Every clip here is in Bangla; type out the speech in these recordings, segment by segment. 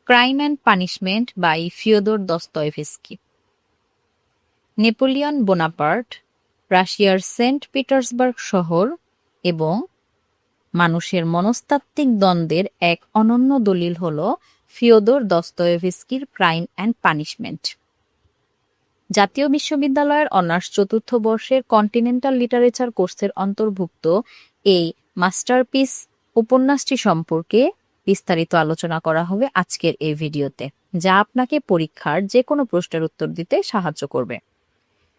Crime and punishment by Fyodor Dostoevsky. Napoleon Bonaparte রাশিয়ার সেন্ট পিটার্সবার্গ শহর এবং মানুষের মনস্তাত্ত্বিক দ্বন্দ্বের এক অনন্য দলিল হল ফিওদর দস্তয়েভস্কির ক্রাইম অ্যান্ড পানিশমেন্ট। জাতীয় বিশ্ববিদ্যালয়ের অনার্স চতুর্থ বর্ষের কন্টিনেন্টাল লিটারেচার কোর্সের অন্তর্ভুক্ত এই মাস্টারপিস উপন্যাসটি সম্পর্কে বিস্তারিত আলোচনা করা হবে আজকের এই ভিডিওতে, যা আপনাকে পরীক্ষার যে কোনো প্রশ্নের উত্তর দিতে সাহায্য করবে।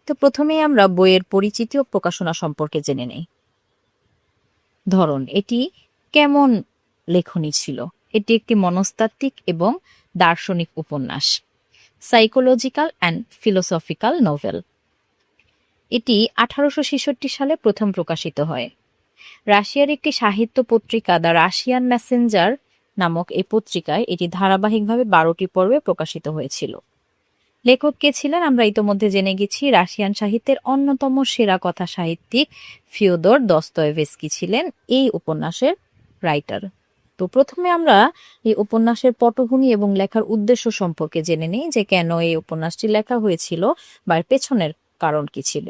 তো প্রথমেই আমরা বইয়ের পরিচিতি ও প্রকাশনা সম্পর্কে জেনে নেই। ধরন, এটি কেমন লেখনী ছিল? এটি একটি মনস্তাত্ত্বিক এবং দার্শনিক উপন্যাস, সাইকোলজিক্যাল অ্যান্ড ফিলোসফিক্যাল নোভেল। এটি 1866 সালে প্রথম প্রকাশিত হয়। রাশিয়ার একটি সাহিত্য পত্রিকা দ্য রাশিয়ান মেসেঞ্জার নামক এই পত্রিকায় এটি ধারাবাহিকভাবে 12টি পর্বে প্রকাশিত হয়েছিল। লেখক কে ছিলেন আমরা ইতোমধ্যে জেনে গেছি। রাশিয়ান সাহিত্যের অন্যতম সেরা কথা সাহিত্যিক ফিওদর দস্তয়েভস্কি ছিলেন এই উপন্যাসের রাইটার। তো প্রথমে আমরা এই উপন্যাসের পটভূমি এবং লেখার উদ্দেশ্য সম্পর্কে জেনে নিই, যে কেন এই উপন্যাসটি লেখা হয়েছিল বা এর পেছনের কারণ কি ছিল।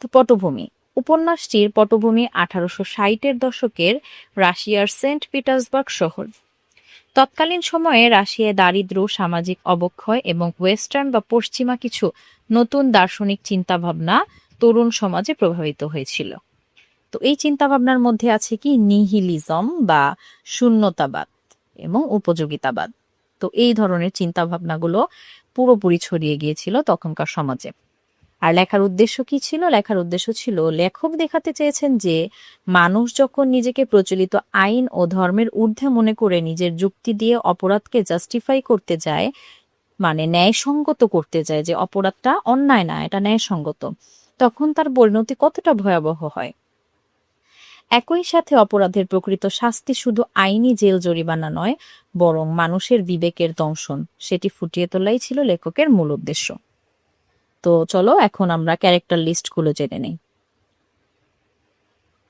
তো পটভূমি, উপন্যাসটির পটভূমি 1860-এর দশকের রাশিয়ার সেন্ট পিটার্সবার্গ শহর। তৎকালীন সময়ে রাশিয়ায় দারিদ্র্য, সামাজিক অবক্ষয় এবং ওয়েস্টার্ন বা পশ্চিমা কিছু নতুন দার্শনিক চিন্তাভাবনা তরুণ সমাজে প্রভাবিত হয়েছিল। তো এই চিন্তাভাবনার মধ্যে আছে কি নিহিলিজম বা শূন্যতাবাদ এবং উপযোগিতাবাদ। তো এই ধরনের চিন্তাভাবনাগুলো পুরোপুরি ছড়িয়ে গিয়েছিল তখনকার সমাজে। আর লেখার উদ্দেশ্য কি ছিল? লেখার উদ্দেশ্য ছিল লেখক দেখাতে চেয়েছেন যে মানুষ যখন নিজেকে প্রচলিত আইন ও ধর্মের ঊর্ধ্বে মনে করে নিজের যুক্তি দিয়ে অপরাধকে জাস্টিফাই করতে যায়, মানে ন্যায়সঙ্গত করতে যায় যে অপরাধটা অন্যায় না, এটা ন্যায়সঙ্গত, তখন তার পরিণতি কতটা ভয়াবহ হয়। একই সাথে অপরাধের প্রকৃত শাস্তি শুধু আইনি জেল জরিমানা নয়, বরং মানুষের বিবেকের দংশন, সেটি ফুটিয়ে তোলাই ছিল লেখকের মূল উদ্দেশ্য। তো চলো এখন আমরা ক্যারেক্টার লিস্টগুলো জেনে নেই।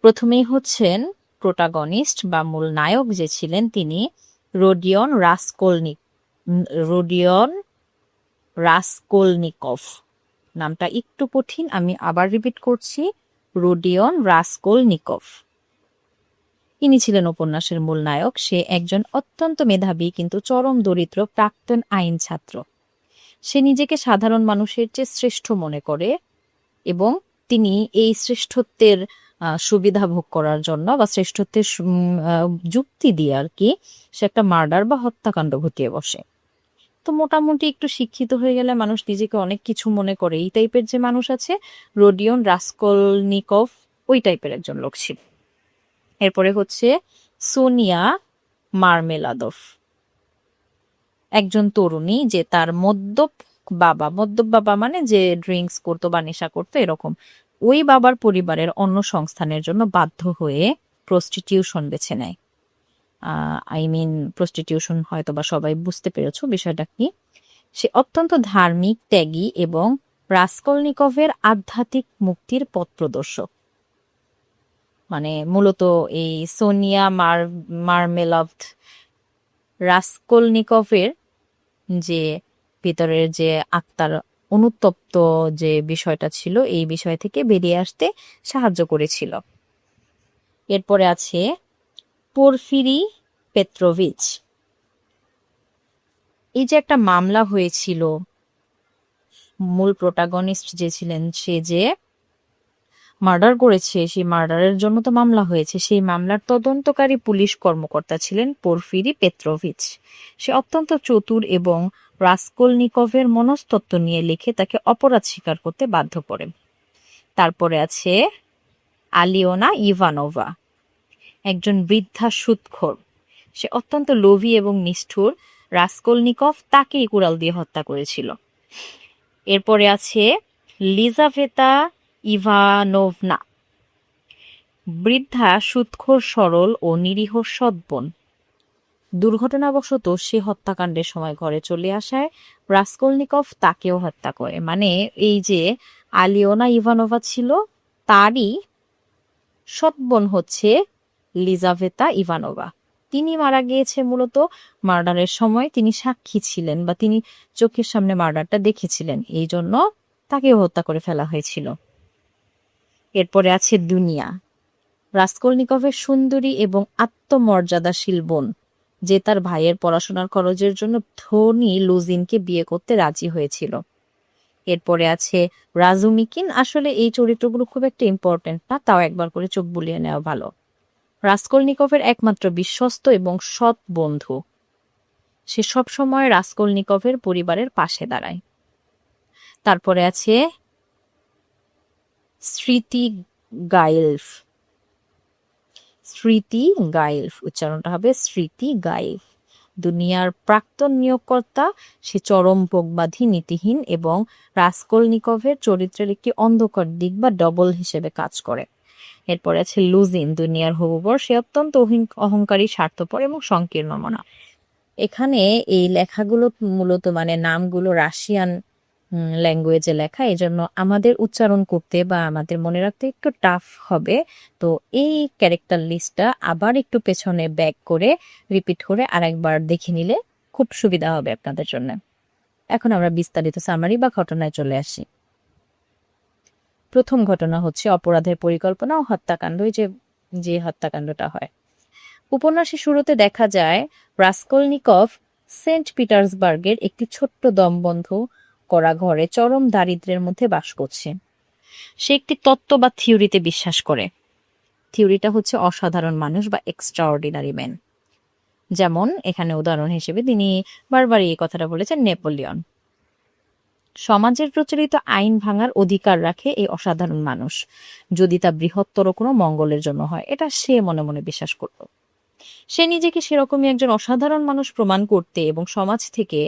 প্রথমেই হচ্ছেন প্রোটাগনিস্ট বা মূল নায়ক যে ছিলেন তিনি রোডিয়ন রাসকোলনিকভ। নামটা একটু কঠিন, আমি আবার রিপিট করছি, রোডিয়ন রাসকোলনিকভ। ইনি ছিলেন উপন্যাসের মূল নায়ক। সে একজন অত্যন্ত মেধাবী কিন্তু চরম দরিদ্র প্রাক্তন আইন ছাত্র। সে নিজেকে সাধারণ মানুষের চেয়ে শ্রেষ্ঠ মনে করে এবং তিনি এই শ্রেষ্ঠত্বের সুবিধা ভোগ করার জন্য বা শ্রেষ্ঠত্বের যুক্তি দিয়ে আর কি সে একটা মার্ডার বা হত্যাকাণ্ড ঘটিয়ে বসে। তো মোটামুটি একটু শিক্ষিত হয়ে গেলে মানুষ নিজেকে অনেক কিছু মনে করে, এই টাইপের যে মানুষ আছে রোডিয়ন রাসকোলনিকভ ওই টাইপের একজন লোক ছিল। এরপরে হচ্ছে সোনিয়া মারমেলাদভ, একজন তরুণী যে তার মদ্যপ বাবা মানে যে ড্রিঙ্কস করতো বা নেশা করতো এরকম, ওই বাবার পরিবারের অন্য সংস্থানের জন্য বাধ্য হয়ে প্রস্টিটিউশন বেছে নেয়। প্রস্টিটিউশন হয়তো বা সবাই বুঝতে পেরেছো বিষয়টা কি। সে অত্যন্ত ধার্মিক, ত্যাগী এবং রাসকোলনিকভের আধ্যাত্মিক মুক্তির পথ প্রদর্শক। মানে মূলত এই সোনিয়া মারমেলভ রাসকোলনিকভের যে ভিতরের যে আত্মার অনুতপ্ত যে বিষয়টা ছিল এই বিষয় থেকে বেরিয়ে আসতে সাহায্য করেছিল। এরপরে আছে পোরফিরি পেট্রোভিচ। এই যে একটা মামলা হয়েছিল, মূল প্রোটাগনিস্ট যে ছিলেন সে যে মার্ডার করেছে, সেই মার্ডারের জন্য তো মামলা হয়েছে, সেই মামলার তদন্তকারী পুলিশ কর্মকর্তা ছিলেন পোরফিরি পেট্রোভিচ। সে অত্যন্ত চতুর এবং রাসকোলনিকভের মনস্তত্ত্ব নিয়ে লিখে তাকে অপরাধ স্বীকার করতে বাধ্য করে। তারপরে আছে আলিওনা ইভানোভা, একজন বৃদ্ধা সুদখোর। সে অত্যন্ত লোভী এবং নিষ্ঠুর। রাসকোলনিকভ তাকেই কুড়াল দিয়ে হত্যা করেছিল। এরপরে আছে লিজাভেতা ইভানোভনা, বৃদ্ধা সুদখোর, সরল ও নিরীহ সৎ বোন। দুর্ঘটনাবশত সে হত্যাকাণ্ডের সময় ঘরে চলে আসায় রাসকোলনিকভ তাকেও হত্যা করে। মানে এই যে আলিওনা ইভানোভা ছিল তারই সৎ বোন হচ্ছে লিজাভেতা ইভানোভা। তিনি মারা গিয়েছে মূলত মার্ডারের সময় তিনি সাক্ষী ছিলেন বা তিনি চোখের সামনে মার্ডারটা দেখেছিলেন, এই জন্য তাকেও হত্যা করে ফেলা হয়েছিল। এরপরে আছে দুনিয়া, রাসকলনিকভের সুন্দরী এবং আত্মমর্যাদাশীল বোন, যে তার ভাইয়ের পড়াশোনার খরচের জন্য ধনী লুজিনকে বিয়ে করতে রাজি হয়েছিল। এরপরে আছে রাজুমিকিন, আসলে এই চরিত্রগুলো খুব একটা ইম্পর্টেন্ট না, তাও একবার করে চোখ বুলিয়ে নেওয়া ভালো। রাসকলনিকভের একমাত্র বিশ্বস্ত এবং সৎ বন্ধু, সে সবসময় রাসকলনিকভের পরিবারের পাশে দাঁড়ায়। তারপরে আছে স্মৃতি গাইলফ, স্মৃতি গাইলফ, উচ্চারণটা হবে স্মৃতি গাইলফ, দুনিয়ার প্রাক্তন নিয়োগকর্তা। সে চরম ভোগবাদী, নীতিহীন এবং রাসকলনিকভের চরিত্রের একটি অন্ধকার দিক বা ডবল হিসেবে কাজ করে। এরপরে আছে লুজিন, দুনিয়ার হবুবর, সে অত্যন্ত অহংকারী, স্বার্থপর এবং সংকীর্ণ মনা। এখানে এই লেখাগুলো মূলত মানে নামগুলো রাশিয়ান ল্যাঙ্গুয়েজে লেখা, এই জন্য আমাদের উচ্চারণ করতে বা আমাদের মনে রাখতে একটু টাফ হবে। তো এই ক্যারেক্টার লিস্টটা আবার একটু পেছনে ব্যাক করে রিপিট করে আরেকবার দেখে নিলে খুব সুবিধা হবে আপনাদের জন্য। এখন আমরা বিস্তারিত সামারি বা ঘটনায় চলে আসি। প্রথম ঘটনা হচ্ছে অপরাধের পরিকল্পনা ও হত্যাকাণ্ড, যে হত্যাকাণ্ডটা হয়। উপন্যাসের শুরুতে দেখা যায় রাসকলনিকভ সেন্ট পিটার্সবার্গের একটি ছোট্ট দমবন্ধ করা ঘরে চরম দারিদ্র্যের মধ্যে বাস করছে। সে একটি তত্ত্ব বা থিওরিতে বিশ্বাস করে। থিওরিটা হচ্ছে অসাধারণ মানুষ বা এক্সট্রাঅর্ডিনারি ম্যান। যেমন এখানে উদাহরণ হিসেবে তিনি বারবারই এই কথাটা বলেছেন নেপোলিয়ন। সমাজের প্রচলিত আইন ভাঙার অধিকার রাখে এই অসাধারণ মানুষ, যদি তা বৃহত্তর কোনো মঙ্গলের জন্য হয়, এটা সে মনে মনে বিশ্বাস করত। সে নিজেকে সেরকমই একজন অসাধারণ মানুষ প্রমাণ করতে এবং সমাজ থেকে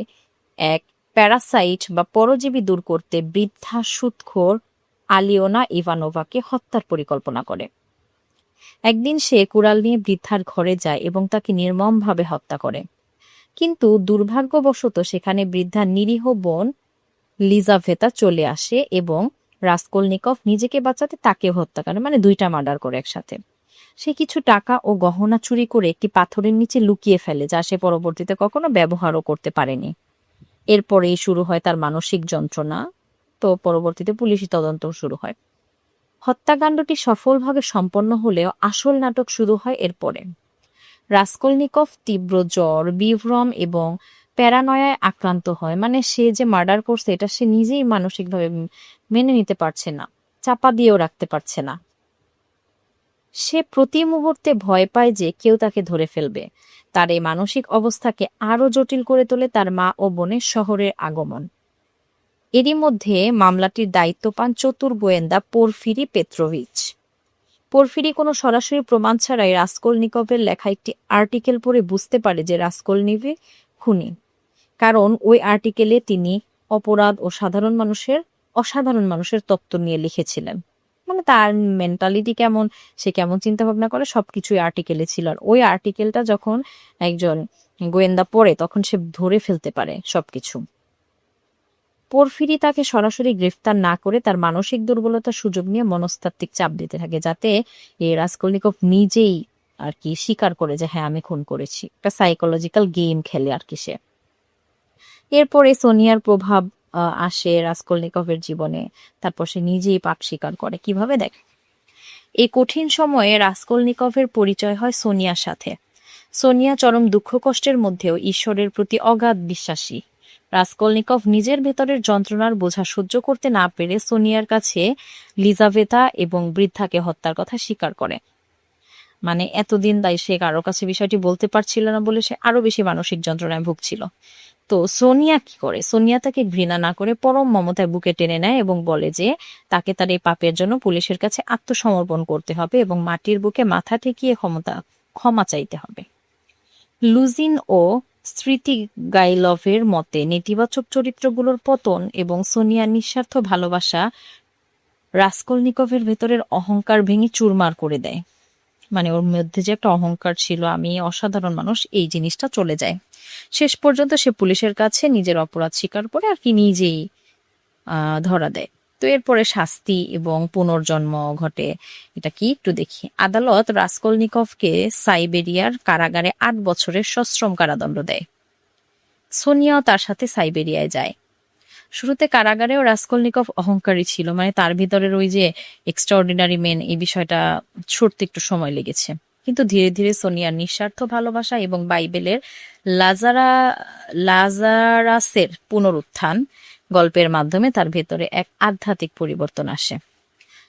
এক প্যারাসাইট বা পরজীবী দূর করতে বৃদ্ধা সুদখোর আলিওনা ইভানোভাকে হত্যার পরিকল্পনা করে। একদিন সে কুড়াল নিয়ে বৃদ্ধার ঘরে যায় এবং তাকে নির্মমভাবে হত্যা করে। কিন্তু দুর্ভাগ্যবশত সেখানে বৃদ্ধার নিরীহ বোন লিজাভেতা চলে আসে এবং রাসকলনিকভ নিজেকে বাঁচাতে তাকে হত্যা করে, মানে দুইটা মার্ডার করে একসাথে। সে কিছু টাকা ও গহনা চুরি করে একটি পাথরের নিচে লুকিয়ে ফেলে, যা সে পরবর্তীতে কখনো ব্যবহারও করতে পারেনি। এরপরেই শুরু হয় তার মানসিক যন্ত্রণা। তো পরবর্তীতে পুলিশি তদন্ত শুরু হয়। হত্যাকাণ্ডটি সফলভাবে সম্পন্ন হলেও আসল নাটক শুরু হয় এরপরে। রাসকলনিকভ তীব্র জ্বর, বিভ্রম এবং প্যারানয়ায় আক্রান্ত হয়, মানে সে যে মার্ডার করছে এটা সে নিজেই মানসিকভাবে মেনে নিতে পারছে না, চাপা দিয়েও রাখতে পারছে না। সে প্রতি মুহূর্তে ভয় পায় যে কেউ তাকে ধরে ফেলবে। তার এই মানসিক অবস্থাকে আরো জটিল করে তোলে তার মা ও বোনের শহরের আগমন। এরই মধ্যে মামলাটির দায়িত্ব পান চতুর গোয়েন্দা পোরফিরি পেত্রোভিচ। পোরফিরি কোনো সরাসরি প্রমাণ ছাড়াই রাসকলনিকভের লেখা একটি আর্টিকেল পড়ে বুঝতে পারে যে রাসকলনিকভ খুনি, কারণ ওই আর্টিকেলে তিনি অপরাধ ও অসাধারণ মানুষের তত্ত্ব নিয়ে লিখেছিলেন। মানে তার মেন্টালিটি কেমন, সে কেমন চিন্তা ভাবনা করে, সবকিছুই আর্টিকেলে ছিল। আর ওই আর্টিকেলটা যখন একজন গোয়েন্দা পড়ে তখন সে ধরে ফেলতে পারে সবকিছু। পোরফিরি তাকে সরাসরি গ্রেফতার না করে তার মানসিক দুর্বলতার সুযোগ নিয়ে মনস্তাত্ত্বিক চাপ দিতে থাকে, যাতে এই রাসকলনিকভ নিজেই আর কি স্বীকার করে যে হ্যাঁ আমি খুন করেছি। একটা সাইকোলজিক্যাল গেম খেলে আর কি সে। এরপরে সোনিয়ার প্রভাব আসে রাসকলনিকভের জীবনে। তারপর সে নিজেই পাপ স্বীকার করে। কিভাবে দেখ, এই কঠিন সময়ে রাসকলনিকভের পরিচয় হয় সোনিয়ার সাথে। সোনিয়া চরম দুঃখ কষ্টের মধ্যেও ঈশ্বরের প্রতি অগাধ বিশ্বাসী। রাসকলনিকভ নিজের ভেতরের যন্ত্রণার বোঝা সহ্য করতে না পেরে সোনিয়ার কাছে লিজাভেতা এবং বৃদ্ধাকে হত্যার কথা স্বীকার করে। মানে এতদিন তাই সে কারোর কাছে বিষয়টি বলতে পারছিল না বলে সে আরো বেশি মানসিক যন্ত্রণায় ভুগছিল। তো সোনিয়া কি করে, সোনিয়া তাকে ঘৃণা না করে পরম মমতায় বুকে টেনে নেয় এবং বলে যে তাকে তার এই পাপের জন্য পুলিশের কাছে আত্মসমর্পণ করতে হবে এবং মাটির বুকে মাথা ঠেকিয়ে ক্ষমা চাইতে হবে। লুজিন ও স্মৃতি গাইলভের মতে নেতিবাচক চরিত্রগুলোর পতন এবং সোনিয়ার নিঃস্বার্থ ভালোবাসা রাসকলনিকভের ভেতরের অহংকার ভেঙে চুরমার করে দেয়। মানে ওর মধ্যে যে একটা অহংকার ছিল, আমি অসাধারণ মানুষ, এই জিনিসটা চলে যায়। শেষ পর্যন্ত সে পুলিশের কাছে নিজের অপরাধ স্বীকার করে আর কি নিজেই ধরা দেয়। তো এরপরে শাস্তি এবং পুনর্জন্ম ঘটে, এটা কি একটু দেখি। আদালত রাসকলনিকভকে সাইবেরিয়ার কারাগারে 8 বছরের সশ্রম কারাদণ্ড দেয়। সোনিয়াও তার সাথে সাইবেরিয়ায় যায়। শুরুতে কারাগারেও রাসকলনিকভ অহংকারী ছিল, মানে তার ভিতরের ওই যে এক্সট্রাঅর্ডিনারি মেন, এই বিষয়টা ছুটতে একটু সময় লেগেছে। কিন্তু ধীরে ধীরে সোনিয়ার নিঃস্বার্থ ভালোবাসা এবং বাইবেলের লাজারাসের পুনরুত্থান গল্পের মাধ্যমে তার ভেতরে এক আধ্যাত্মিক পরিবর্তন আসে।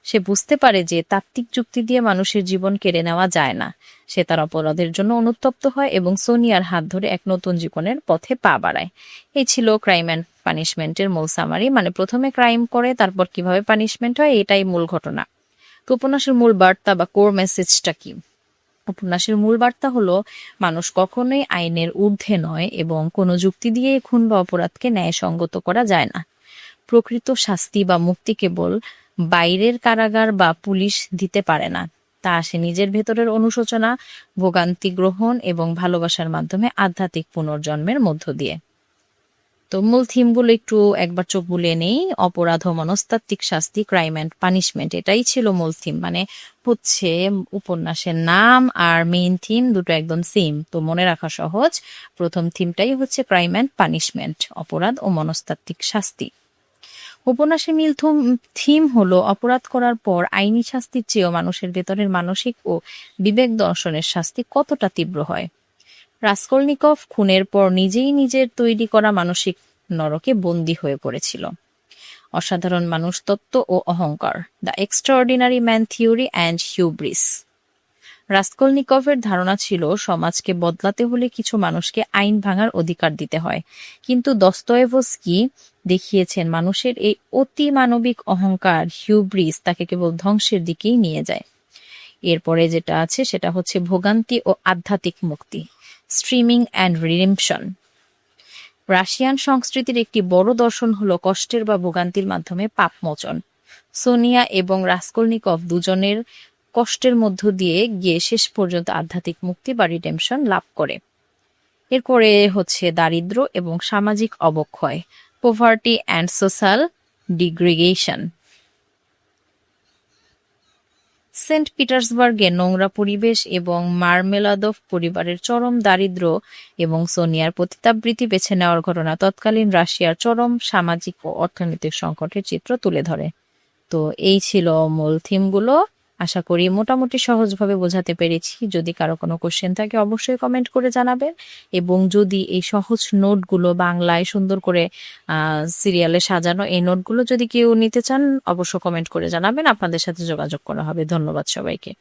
সে বুঝতে পারে যে তাত্ত্বিক যুক্তি দিয়ে মানুষের জীবন কেড়ে নেওয়া যায় না। সে তার অপরাধের জন্য অনুতপ্ত হয় এবং সোনিয়ার হাত ধরে এক নতুন জীবনের পথে পা বাড়ায়। এই ছিল ক্রাইম অ্যান্ড পানিশমেন্টের মূল সামারি, মানে প্রথমে ক্রাইম করে তারপর কিভাবে পানিশমেন্ট হয়, এটাই মূল ঘটনা। তো উপন্যাসের মূল বার্তা বা কোর মেসেজটা কি? উপন্যাসের মূল বার্তা হলো মানুষ কখনোই আইনের ঊর্ধ্বে নয় এবং কোনো যুক্তি দিয়ে খুন বা অপরাধকে ন্যায়সঙ্গত করা যায় না। প্রকৃত শাস্তি বা মুক্তি কেবল বাইরের কারাগার বা পুলিশ দিতে পারে না, তা আসে নিজের ভেতরের অনুশোচনা, ভোগান্তি গ্রহণ এবং ভালোবাসার মাধ্যমে আধ্যাত্মিক পুনর্জন্মের মধ্য দিয়ে। তো মূল থিমগুলো একটু একবার চোখ বুলিয়ে নেই। অপরাধ ও মনস্তাত্ত্বিক শাস্তি, ক্রাইম অ্যান্ড পানিশমেন্ট, এটাই ছিল মূল থিম। মানে হচ্ছে উপন্যাসের নাম আর মেইন থিম দুটো একদম সেম, তো মনে রাখা সহজ। প্রথম থিমটাই হচ্ছে ক্রাইম অ্যান্ড পানিশমেন্ট, অপরাধ ও মনস্তাত্ত্বিক শাস্তি। উপন্যাসের মূল থিম হলো অপরাধ করার পর আইনি শাস্তির চেয়েও মানুষের ভেতরের মানসিক ও বিবেক দর্শনের শাস্তি কতটা তীব্র হয়। রাসকলনিকভ খুনের পর নিজেই নিজের তৈরি করা মানসিক নরকে বন্দী হয়ে পড়েছিল। অসাধারণ মানুষ তত্ত্ব ও অহংকার, the extraordinary man theory and hubris. রাসকলনিকভের ধারণা ছিল সমাজকে বদলাতে হলে কিছু মানুষকে আইন ভাঙার অধিকার দিতে হয়, কিন্তু দস্তয়েভস্কি দেখিয়েছেন মানুষের এই অতি মানবিক অহংকার, হিউব্রিস, তাকে কেবল ধ্বংসের দিকেই নিয়ে যায়। এরপরে যেটা আছে সেটা হচ্ছে ভোগান্তি ও আধ্যাত্মিক মুক্তি, স্ট্রিমিং অ্যান্ড রিডেম্পশন। রাশিয়ান সংস্কৃতির একটি বড় দর্শন হলো কষ্টের বা ভোগান্তির মাধ্যমে পাপ মোচন। সোনিয়া এবং রাসকলনিকভ দুজনের কষ্টের মধ্য দিয়ে গিয়ে শেষ পর্যন্ত আধ্যাত্মিক মুক্তি বা রিডেম্পশন লাভ করে। এরপরে হচ্ছে দারিদ্র এবং সামাজিক অবক্ষয়, পোভার্টি অ্যান্ড সোশ্যাল ডিগ্রেগেশন। সেন্ট পিটার্সবার্গে নোংরা পরিবেশ এবং মার্মেলাদভ পরিবারের চরম দারিদ্র এবং সোনিয়ার পতিতাবৃত্তি বেছে নেওয়ার ঘটনা তৎকালীন রাশিয়ার চরম সামাজিক ও অর্থনৈতিক সংকটের চিত্র তুলে ধরে। তো এই ছিল মূল থিমগুলো। আশা করি মোটামুটি সহজভাবে বোঝাতে পেরেছি। যদি কারো কোনো কোশ্চেন থাকে অবশ্যই কমেন্ট করে জানাবেন, এবং যদি এই সহজ নোটগুলো বাংলায় সুন্দর করে সিরিয়ালে সাজানো এই নোটগুলো যদি কেউ নিতে চান অবশ্যই কমেন্ট করে জানাবেন, আপনাদের সাথে যোগাযোগ করা হবে। ধন্যবাদ সবাইকে।